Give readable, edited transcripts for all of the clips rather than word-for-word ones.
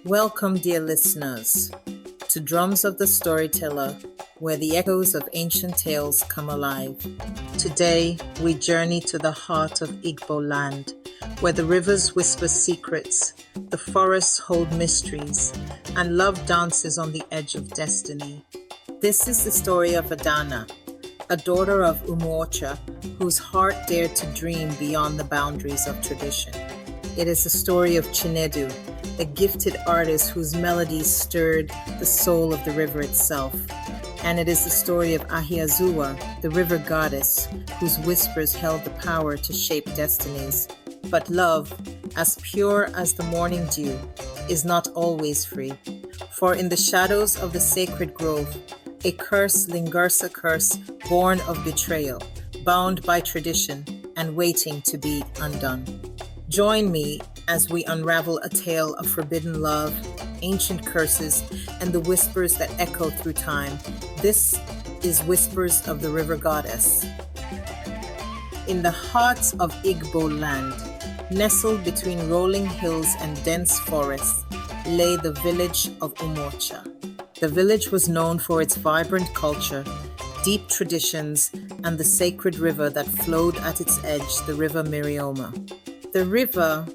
Welcome, dear listeners, to Drums of the Storyteller, where the echoes of ancient tales come alive. Today, we journey to the heart of Igbo land, where the rivers whisper secrets, the forests hold mysteries, and love dances on the edge of destiny. This is the story of Adanna, a daughter of Umuocha, whose heart dared to dream beyond the boundaries of tradition. It is the story of Chinedu, a gifted artist whose melodies stirred the soul of the river itself. And it is the story of Ahiazuwa, the river goddess, whose whispers held the power to shape destinies. But love, as pure as the morning dew, is not always free. For in the shadows of the sacred grove, a curse lingers, a curse born of betrayal, bound by tradition and waiting to be undone. Join me as we unravel a tale of forbidden love, ancient curses, and the whispers that echo through time. This is Whispers of the River Goddess. In the heart of Igbo land, nestled between rolling hills and dense forests, lay the village of Umuocha. The village was known for its vibrant culture, deep traditions, and the sacred river that flowed at its edge, the River Mirioma. The river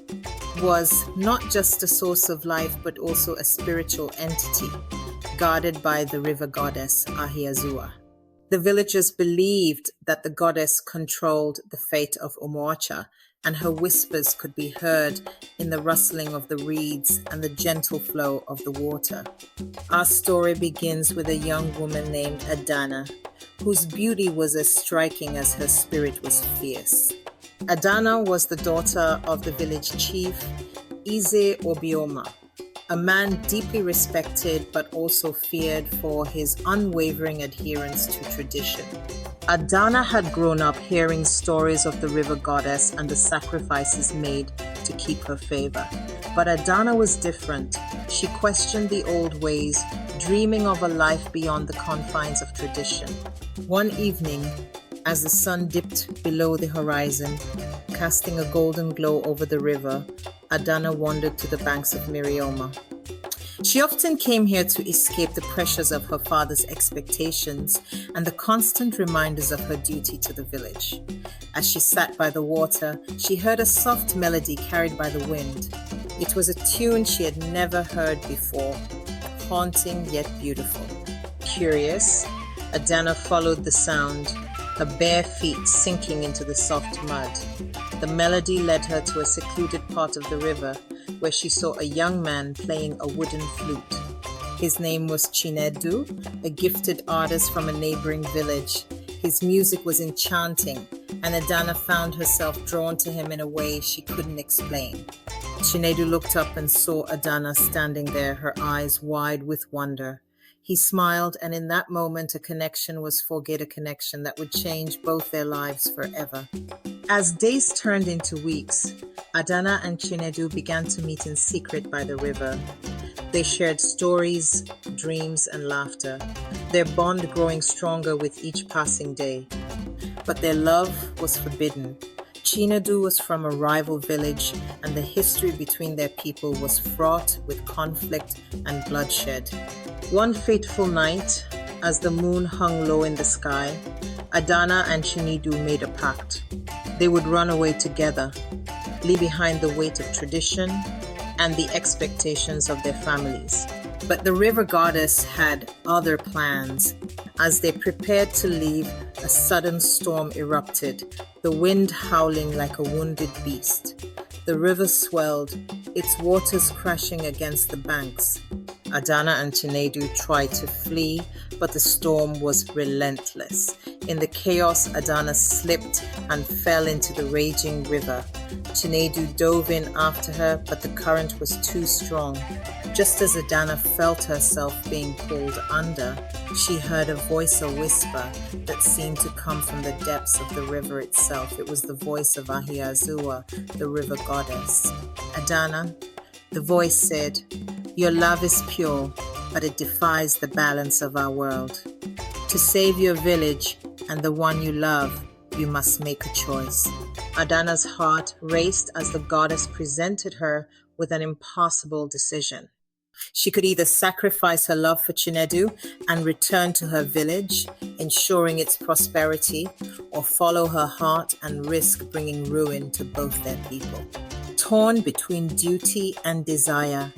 was not just a source of life, but also a spiritual entity, guarded by the River Goddess Ahiazuwa. The villagers believed that the goddess controlled the fate of Umuocha, and her whispers could be heard in the rustling of the reeds and the gentle flow of the water. Our story begins with a young woman named Adanna, whose beauty was as striking as her spirit was fierce. Adanna was the daughter of the village chief, Eze Obioma, a man deeply respected but also feared for his unwavering adherence to tradition. Adanna had grown up hearing stories of the river goddess and the sacrifices made to keep her favor. But Adanna was different. She questioned the old ways, dreaming of a life beyond the confines of tradition. One evening, as the sun dipped below the horizon, casting a golden glow over the river, Adanna wandered to the banks of Mirioma. She often came here to escape the pressures of her father's expectations and the constant reminders of her duty to the village. As she sat by the water, she heard a soft melody carried by the wind. It was a tune she had never heard before, haunting yet beautiful. Curious, Adanna followed the sound, her bare feet sinking into the soft mud. The melody led her to a secluded part of the river where she saw a young man playing a wooden flute. His name was Chinedu, a gifted artist from a neighboring village. His music was enchanting, and Adanna found herself drawn to him in a way she couldn't explain. Chinedu looked up and saw Adanna standing there, her eyes wide with wonder. He smiled, and in that moment a connection was forget a connection that would change both their lives forever. As days turned into weeks, Adanna and Chinedu began to meet in secret by the river. They shared stories, dreams, and laughter, their bond growing stronger with each passing day. But their love was forbidden. Chinedu was from a rival village, and the history between their people was fraught with conflict and bloodshed. One fateful night, as the moon hung low in the sky, Adanna and Chinedu made a pact. They would run away together, leave behind the weight of tradition and the expectations of their families. But the river goddess had other plans. As they prepared to leave, a sudden storm erupted, the wind howling like a wounded beast. The river swelled, its waters crashing against the banks. Adanna and Chinedu tried to flee, but the storm was relentless. In the chaos, Adanna slipped and fell into the raging river. Chinedu dove in after her, but the current was too strong. Just as Adanna felt herself being pulled under, she heard a voice, a whisper, that seemed to come from the depths of the river itself. It was the voice of Ahiazuwa, the river goddess. Adanna, the voice said, "Your love is pure, but it defies the balance of our world. To save your village and the one you love, you must make a choice." Adanna's heart raced as the goddess presented her with an impossible decision. She could either sacrifice her love for Chinedu and return to her village, ensuring its prosperity, or follow her heart and risk bringing ruin to both their people. Torn between duty and desire,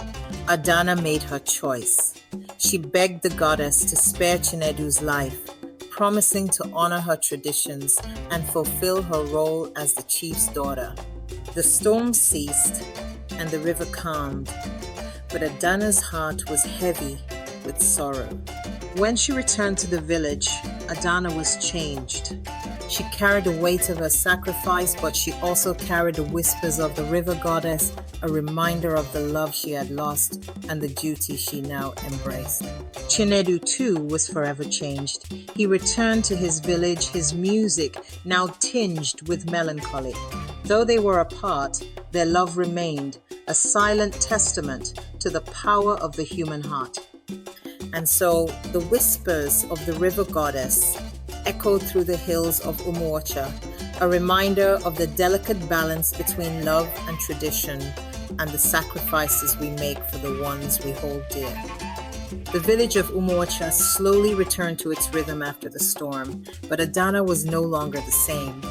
Adanna made her choice. She begged the goddess to spare Chinedu's life, promising to honor her traditions and fulfill her role as the chief's daughter. The storm ceased and the river calmed, but Adanna's heart was heavy with sorrow. When she returned to the village, Adanna was changed. She carried the weight of her sacrifice, but she also carried the whispers of the river goddess, a reminder of the love she had lost and the duty she now embraced. Chinedu too was forever changed. He returned to his village, his music now tinged with melancholy. Though they were apart, their love remained, a silent testament to the power of the human heart. And so the whispers of the river goddess echoed through the hills of Umuocha, a reminder of the delicate balance between love and tradition and the sacrifices we make for the ones we hold dear. The village of Umuocha slowly returned to its rhythm after the storm, but Adanna was no longer the same.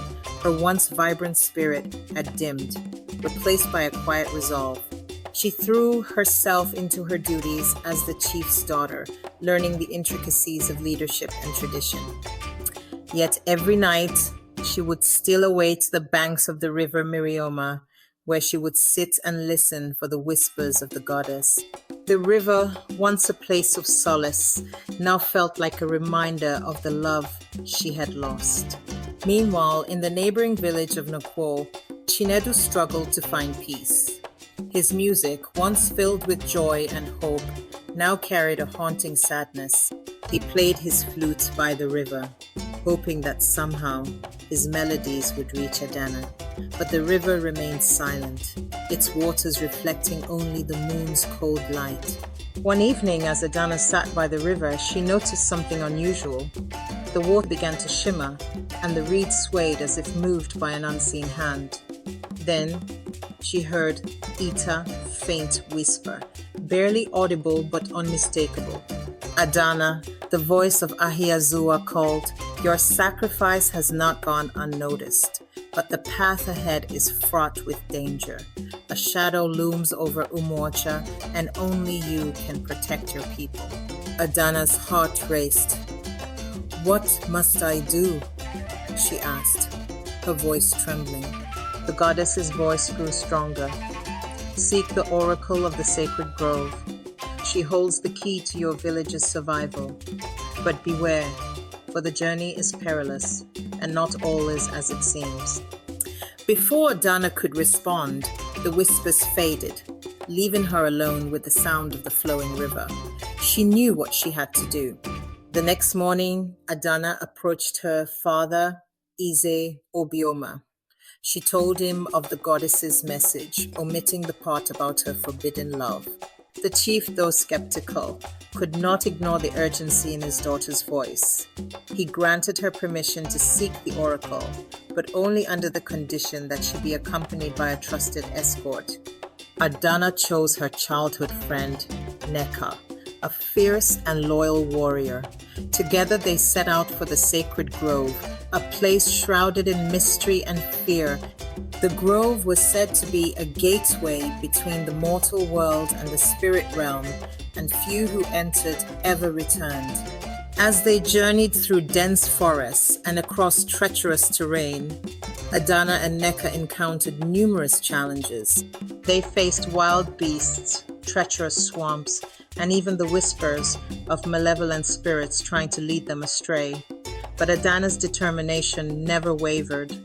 Her once vibrant spirit had dimmed, replaced by a quiet resolve. She threw herself into her duties as the chief's daughter, learning the intricacies of leadership and tradition. Yet every night, she would steal away to the banks of the river Mirioma, where she would sit and listen for the whispers of the goddess. The river, once a place of solace, now felt like a reminder of the love she had lost. Meanwhile, in the neighboring village of Nkwo, Chinedu struggled to find peace. His music, once filled with joy and hope, now carried a haunting sadness. He played his flute by the river, hoping that somehow his melodies would reach Adanna. But the river remained silent, its waters reflecting only the moon's cold light. One evening, as Adanna sat by the river, she noticed something unusual. The water began to shimmer, and the reeds swayed as if moved by an unseen hand. Then she heard Ita's faint whisper, barely audible but unmistakable. Adanna, the voice of Ahiazuwa, called, "Your sacrifice has not gone unnoticed, but the path ahead is fraught with danger. A shadow looms over Umuocha, and only you can protect your people." Adanna's heart raced. "What must I do?" she asked, her voice trembling. The goddess's voice grew stronger. "Seek the oracle of the sacred grove. She holds the key to your village's survival. But beware, for the journey is perilous, and not all is as it seems." Before Adanna could respond, the whispers faded, leaving her alone with the sound of the flowing river. She knew what she had to do. The next morning, Adanna approached her father, Eze Obioma. She told him of the goddess's message, omitting the part about her forbidden love. The chief, though skeptical, could not ignore the urgency in his daughter's voice. He granted her permission to seek the oracle, but only under the condition that she be accompanied by a trusted escort. Adanna chose her childhood friend, Neka, a fierce and loyal warrior. Together they set out for the sacred grove, a place shrouded in mystery and fear. The grove was said to be a gateway between the mortal world and the spirit realm, and few who entered ever returned. As they journeyed through dense forests and across treacherous terrain, Adanna and Neka encountered numerous challenges. They faced wild beasts, treacherous swamps, and even the whispers of malevolent spirits trying to lead them astray. But Adanna's determination never wavered.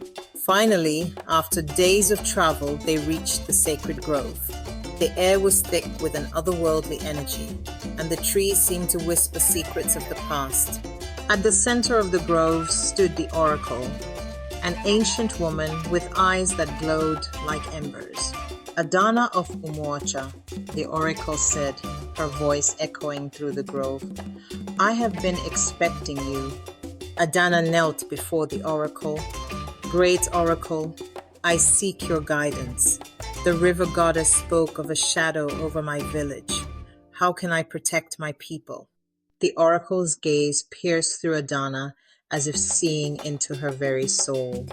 Finally, after days of travel, they reached the sacred grove. The air was thick with an otherworldly energy, and the trees seemed to whisper secrets of the past. At the center of the grove stood the oracle, an ancient woman with eyes that glowed like embers. "Adanna of Umuocha," the oracle said, her voice echoing through the grove. "I have been expecting you." Adanna knelt before the oracle. "Great oracle, I seek your guidance. The river goddess spoke of a shadow over my village. How can I protect my people? The oracle's gaze pierced through Adanna as if seeing into her very soul.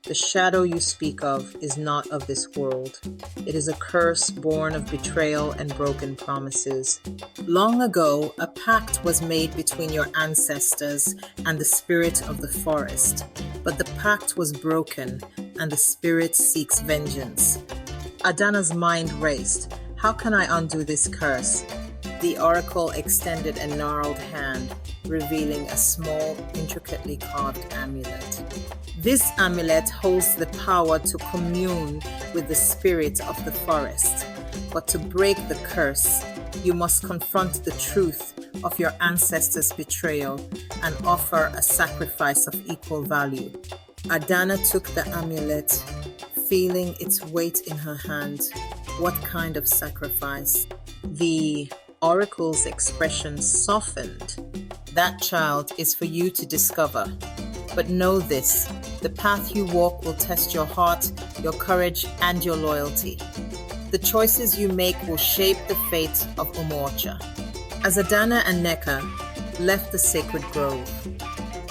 The shadow you speak of is not of this world. It is a curse born of betrayal and broken promises. Long ago, a pact was made between your ancestors and the spirit of the forest, but the pact was broken and the spirit seeks vengeance. Adanna's mind raced. How can I undo this curse? The oracle extended a gnarled hand, revealing a small, intricately carved amulet. This amulet holds the power to commune with the spirit of the forest. But to break the curse, you must confront the truth of your ancestors' betrayal and offer a sacrifice of equal value. Adanna took the amulet, feeling its weight in her hand. What kind of sacrifice? The oracle's expression softened. That child is for you to discover. But know this, the path you walk will test your heart, your courage, and your loyalty. The choices you make will shape the fate of Umoja. As Adanna and Nneka left the sacred grove,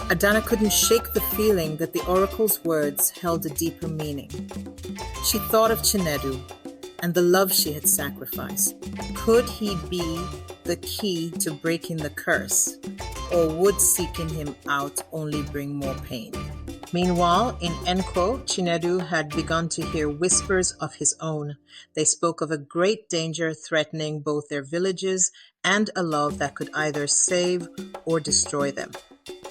Adanna couldn't shake the feeling that the oracle's words held a deeper meaning. She thought of Chinedu and the love she had sacrificed. Could he be the key to breaking the curse, or would seeking him out only bring more pain? Meanwhile, in Enko, Chinedu had begun to hear whispers of his own. They spoke of a great danger threatening both their villages and a love that could either save or destroy them.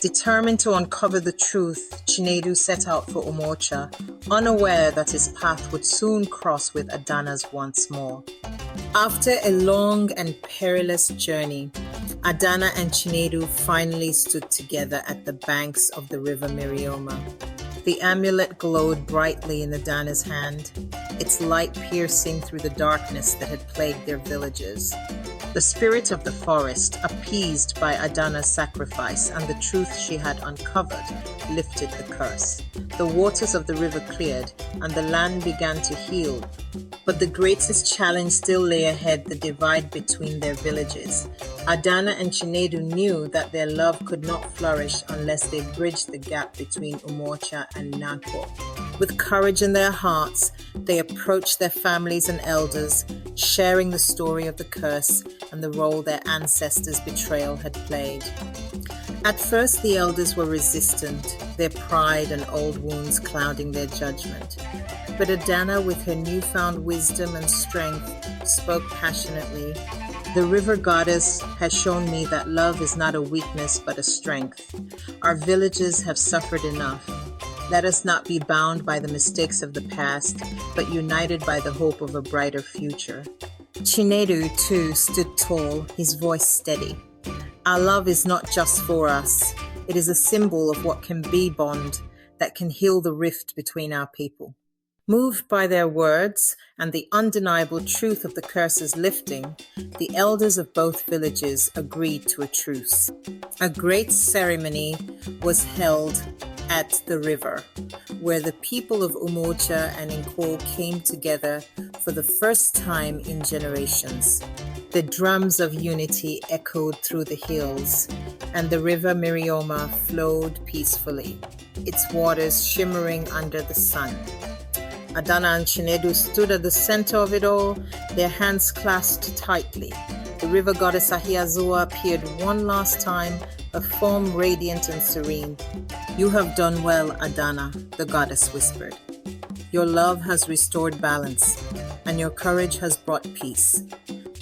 Determined to uncover the truth, Chinedu set out for Umoja, unaware that his path would soon cross with Adanna's once more. After a long and perilous journey, Adanna and Chinedu finally stood together at the banks of the river Mirioma. The amulet glowed brightly in Adanna's hand, its light piercing through the darkness that had plagued their villages. The spirit of the forest, appeased by Adanna's sacrifice and the truth she had uncovered, lifted the curse. The waters of the river cleared, and the land began to heal. But the greatest challenge still lay ahead, the divide between their villages. Adanna and Chinedu knew that their love could not flourish unless they bridged the gap between Umoja and Nanko. With courage in their hearts, they approached their families and elders, sharing the story of the curse and the role their ancestors' betrayal had played. At first, the elders were resistant, their pride and old wounds clouding their judgment. But Adanna, with her newfound wisdom and strength, spoke passionately. The river goddess has shown me that love is not a weakness but a strength. Our villages have suffered enough. Let us not be bound by the mistakes of the past, but united by the hope of a brighter future. Chinedu, too, stood tall, his voice steady. Our love is not just for us. It is a symbol of what can be bond that can heal the rift between our people. Moved by their words and the undeniable truth of the curse's lifting, the elders of both villages agreed to a truce. A great ceremony was held at the river, where the people of Umoja and Nkwo came together for the first time in generations. The drums of unity echoed through the hills, and the river Mirioma flowed peacefully, its waters shimmering under the sun. Adanna and Chinedu stood at the center of it all, their hands clasped tightly. The river goddess Ahiazuwa appeared one last time, a form radiant and serene. "You have done well, Adanna," the goddess whispered. "Your love has restored balance, and your courage has brought peace.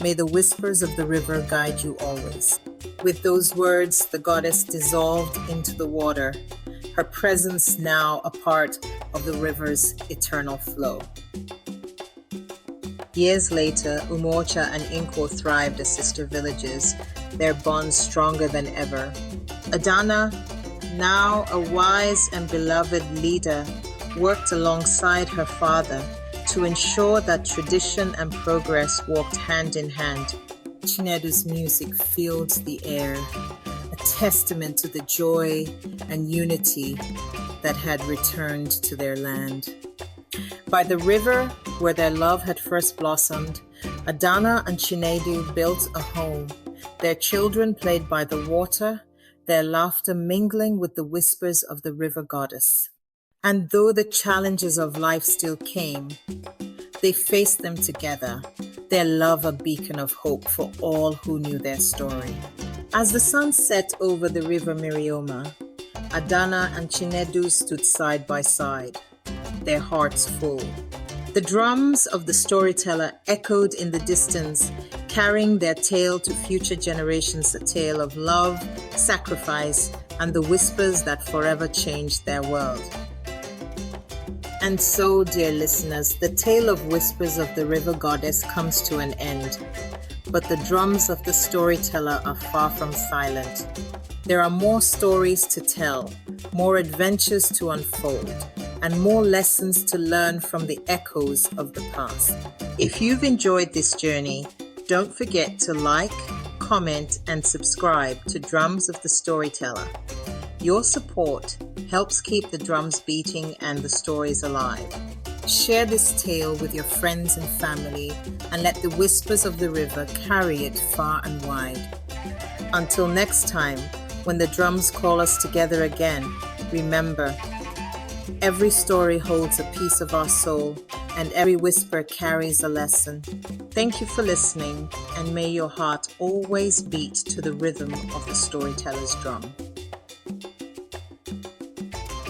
May the whispers of the river guide you always." With those words, the goddess dissolved into the water, her presence now a part of the river's eternal flow. Years later, Umoja and Nkwo thrived as sister villages, their bonds stronger than ever. Adanna, now a wise and beloved leader, worked alongside her father to ensure that tradition and progress walked hand in hand. Chinedu's music filled the air, a testament to the joy and unity that had returned to their land. By the river where their love had first blossomed, Adanna and Chinedu built a home. Their children played by the water, their laughter mingling with the whispers of the river goddess. And though the challenges of life still came, they faced them together, their love a beacon of hope for all who knew their story. As the sun set over the river Mirioma, Adanna and Chinedu stood side by side, their hearts full. The drums of the storyteller echoed in the distance, carrying their tale to future generations, a tale of love, sacrifice, and the whispers that forever changed their world. And so, dear listeners, the tale of Whispers of the River Goddess comes to an end. But the drums of the storyteller are far from silent. There are more stories to tell, more adventures to unfold, and more lessons to learn from the echoes of the past. If you've enjoyed this journey, don't forget to like, comment, and subscribe to Drums of the Storyteller. Your support helps keep the drums beating and the stories alive. Share this tale with your friends and family, and let the whispers of the river carry it far and wide. Until next time, when the drums call us together again, remember, every story holds a piece of our soul, and every whisper carries a lesson. Thank you for listening, and may your heart always beat to the rhythm of the storyteller's drum.